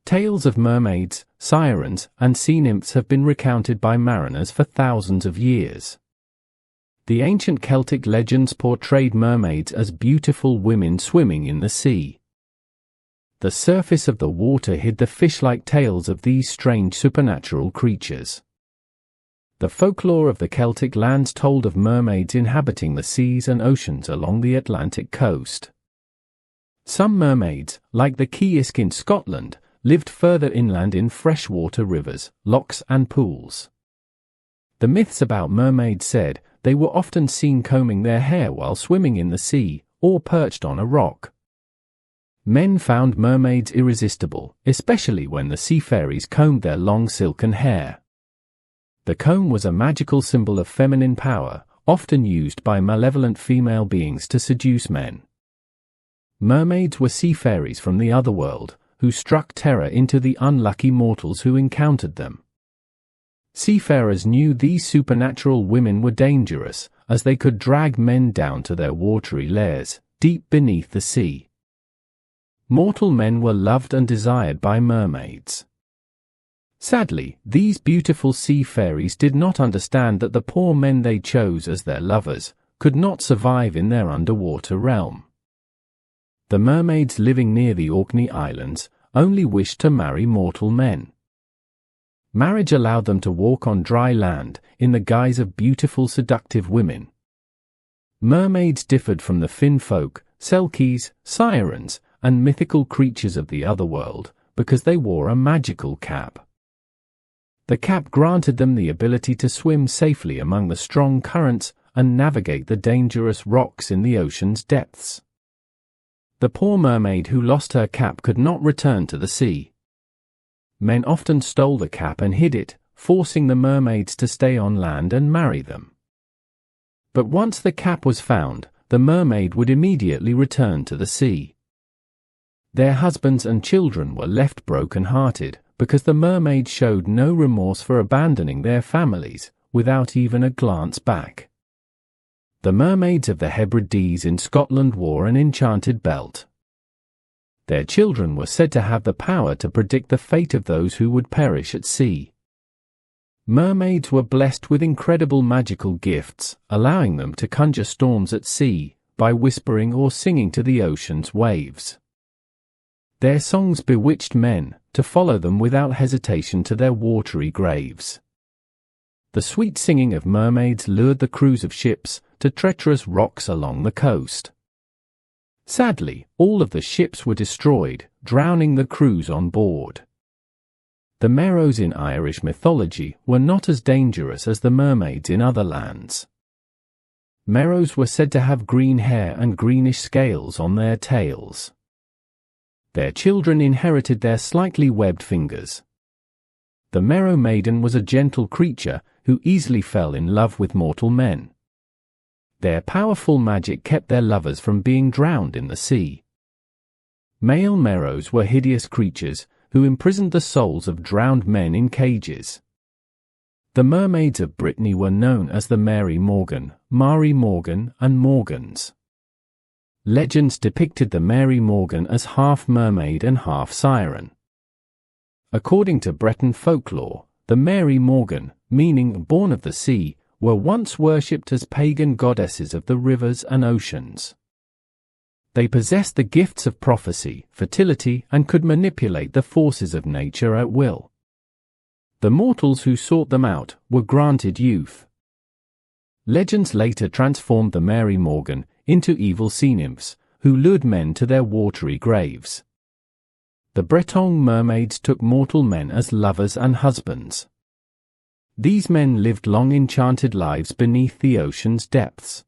Tales of mermaids, sirens, and sea-nymphs have been recounted by mariners for thousands of years. The ancient Celtic legends portrayed mermaids as beautiful women swimming in the sea. The surface of the water hid the fish-like tails of these strange supernatural creatures. The folklore of the Celtic lands told of mermaids inhabiting the seas and oceans along the Atlantic coast. Some mermaids, like the Ceasg in Scotland, lived further inland in freshwater rivers, lochs and pools. The myths about mermaids said they were often seen combing their hair while swimming in the sea, or perched on a rock. Men found mermaids irresistible, especially when the sea fairies combed their long silken hair. The comb was a magical symbol of feminine power, often used by malevolent female beings to seduce men. Mermaids were sea fairies from the otherworld, who struck terror into the unlucky mortals who encountered them. Seafarers knew these supernatural women were dangerous, as they could drag men down to their watery lairs, deep beneath the sea. Mortal men were loved and desired by mermaids. Sadly, these beautiful sea fairies did not understand that the poor men they chose as their lovers could not survive in their underwater realm. The mermaids living near the Orkney Islands only wished to marry mortal men. Marriage allowed them to walk on dry land in the guise of beautiful seductive women. Mermaids differed from the Finn folk, Celtic, sirens, and mythical creatures of the otherworld because they wore a magical cap. The cap granted them the ability to swim safely among the strong currents and navigate the dangerous rocks in the ocean's depths. The poor mermaid who lost her cap could not return to the sea. Men often stole the cap and hid it, forcing the mermaids to stay on land and marry them. But once the cap was found, the mermaid would immediately return to the sea. Their husbands and children were left broken-hearted because the mermaids showed no remorse for abandoning their families without even a glance back. The mermaids of the Hebrides in Scotland wore an enchanted belt. Their children were said to have the power to predict the fate of those who would perish at sea. Mermaids were blessed with incredible magical gifts, allowing them to conjure storms at sea by whispering or singing to the ocean's waves. Their songs bewitched men to follow them without hesitation to their watery graves. The sweet singing of mermaids lured the crews of ships to treacherous rocks along the coast. Sadly, all of the ships were destroyed, drowning the crews on board. The Merrows in Irish mythology were not as dangerous as the mermaids in other lands. Merrows were said to have green hair and greenish scales on their tails. Their children inherited their slightly webbed fingers. The Merrow maiden was a gentle creature who easily fell in love with mortal men. Their powerful magic kept their lovers from being drowned in the sea. Male Merrows were hideous creatures who imprisoned the souls of drowned men in cages. The mermaids of Brittany were known as the Mary Morgan, Mary Morgan, and Morgans. Legends depicted the Mary Morgan as half mermaid and half siren. According to Breton folklore, the Mary Morgan, meaning born of the sea, were once worshipped as pagan goddesses of the rivers and oceans. They possessed the gifts of prophecy, fertility, and could manipulate the forces of nature at will. The mortals who sought them out were granted youth. Legends later transformed the Mary Morgan into evil sea-nymphs, who lured men to their watery graves. The Breton mermaids took mortal men as lovers and husbands. These men lived long enchanted lives beneath the ocean's depths.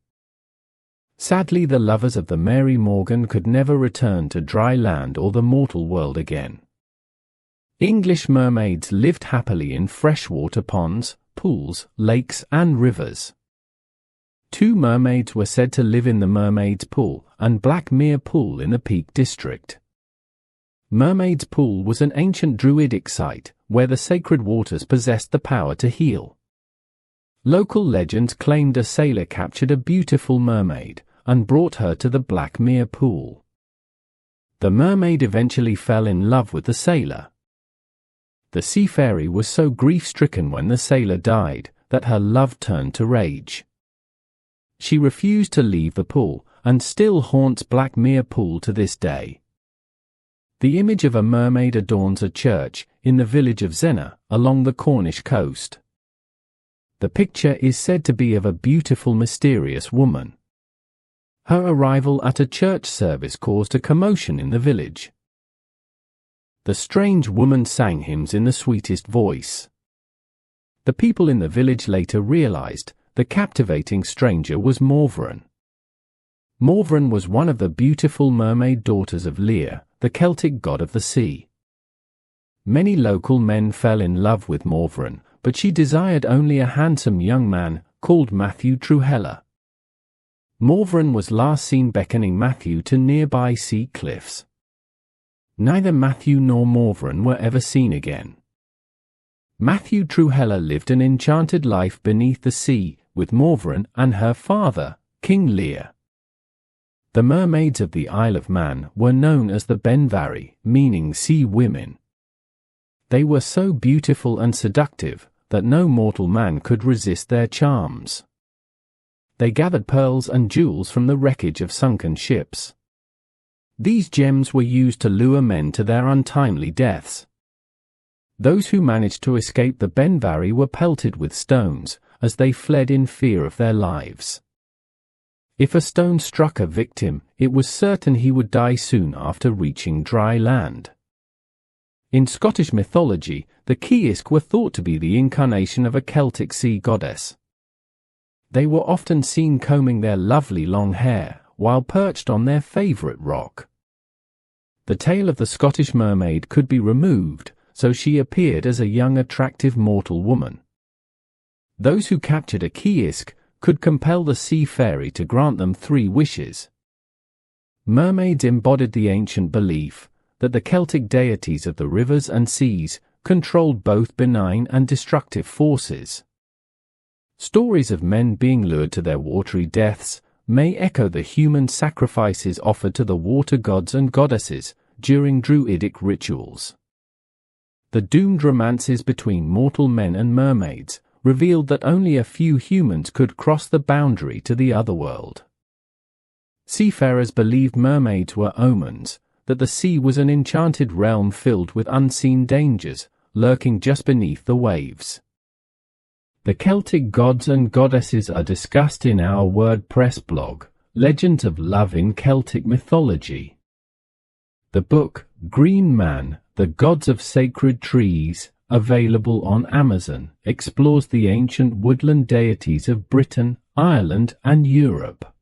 Sadly, the lovers of the Mary Morgan could never return to dry land or the mortal world again. English mermaids lived happily in freshwater ponds, pools, lakes, and rivers. 2 mermaids were said to live in the Mermaids Pool and Blackmere Pool in the Peak District. Mermaids Pool was an ancient druidic site where the sacred waters possessed the power to heal. Local legends claimed a sailor captured a beautiful mermaid and brought her to the Blackmere Pool. The mermaid eventually fell in love with the sailor. The sea fairy was so grief-stricken when the sailor died that her love turned to rage. She refused to leave the pool and still haunts Blackmere Pool to this day. The image of a mermaid adorns a church in the village of Zena along the Cornish coast. The picture is said to be of a beautiful, mysterious woman. Her arrival at a church service caused a commotion in the village. The strange woman sang hymns in the sweetest voice. The people in the village later realized the captivating stranger was Morvran. Morvran was one of the beautiful mermaid daughters of Lear, the Celtic god of the sea. Many local men fell in love with Morvran, but she desired only a handsome young man called Matthew Truhella. Morvran was last seen beckoning Matthew to nearby sea cliffs. Neither Matthew nor Morvran were ever seen again. Matthew Truhella lived an enchanted life beneath the sea with Morvran and her father, King Lear. The mermaids of the Isle of Man were known as the Benvari, meaning sea women. They were so beautiful and seductive that no mortal man could resist their charms. They gathered pearls and jewels from the wreckage of sunken ships. These gems were used to lure men to their untimely deaths. Those who managed to escape the Benvari were pelted with stones as they fled in fear of their lives. If a stone struck a victim, it was certain he would die soon after reaching dry land. In Scottish mythology, the Ceasg were thought to be the incarnation of a Celtic sea goddess. They were often seen combing their lovely long hair while perched on their favourite rock. The tail of the Scottish mermaid could be removed, so she appeared as a young, attractive mortal woman. Those who captured a Ceasg could compel the sea fairy to grant them 3 wishes. Mermaids embodied the ancient belief that the Celtic deities of the rivers and seas controlled both benign and destructive forces. Stories of men being lured to their watery deaths may echo the human sacrifices offered to the water gods and goddesses during druidic rituals. The doomed romances between mortal men and mermaids revealed that only a few humans could cross the boundary to the otherworld. Seafarers believed mermaids were omens, that the sea was an enchanted realm filled with unseen dangers, lurking just beneath the waves. The Celtic gods and goddesses are discussed in our WordPress blog, Legends of Love in Celtic Mythology. The book, Green Man, The Gods of Sacred Trees, available on Amazon, explores the ancient woodland deities of Britain, Ireland, and Europe.